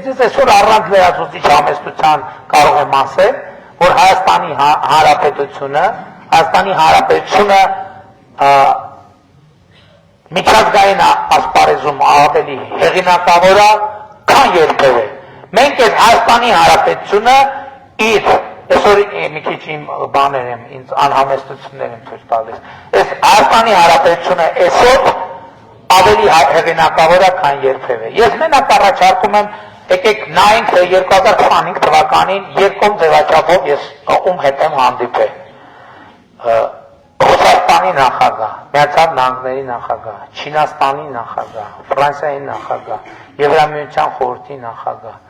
ձեզ այսօր առանց լրացուցիչ համեստության կարող եմ ասել, որ Հայաստանի Հանրապետությունը միջազգային ասպարեզում ավելի հեղինակավոր է, քան երբևէ։ Մենք այդ Հայաստանի Հանրապետությունը իր այսօր մի քիչ իմ բաներ եմ, ինձ անհամեստություններ եմ ցույց տալիս։ Այս Հայաստանի Հանրապետությունը այսօր ավելի հեղինակավոր է, քան երբևէ։ Ես մենակ առաջարկում եմ, եկեք նայենք 2025 թվականին երկում ձևաչափով ես ում հետ եմ հանդիպել։ Ռուսաստանի նախագահ, Միացյալ Նահանգների նախագահ, Չինաստանի նախագահ, Ֆրանսիայի նախագահ, Եվրամիության խորհրդի նախագահ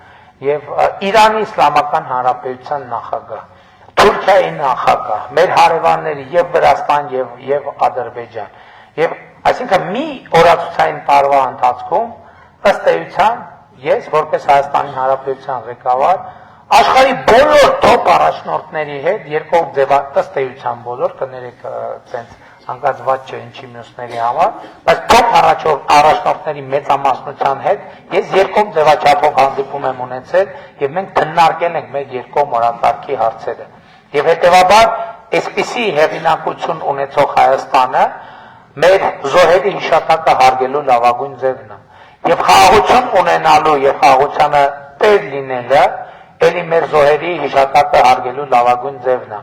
եւ Իրանի Իսլամական Հանրապետության նախագահ, Թուրքիայի նախագահ, մեր հարևանների եւ Վրաստան եւ Ադրբեջան։ Եվ այսինքն մի օրացուցային տարվա ընթացքում ըստ էության ես որպես Հայաստանի Հանրապետության ղեկավար աշխարհի բոլոր top առաջնորդների հետ երկով ըստ էության բոլոր կներեք ցենց անկածված չէ ինչի մյուսների համար, բայց top առաջնորդների մեծամասնության հետ ես երկով ձևաչափով հանդիպում եմ ունեցել եւ մենք քննարկել ենք մեր երկով օրակարգի հարցերը։ Եվ հետեւաբար այսպիսի հեղինակություն ունեցող Հայաստանը մեր զոհերի հիշատակը հարգելու լավագույն ձևն է։ Եվ խաղաղություն ունենալու եւ խաղաղությանը տեր լինելը էլի մեր զոհերի հիշատակը հարգելու լավագույն ձևն է։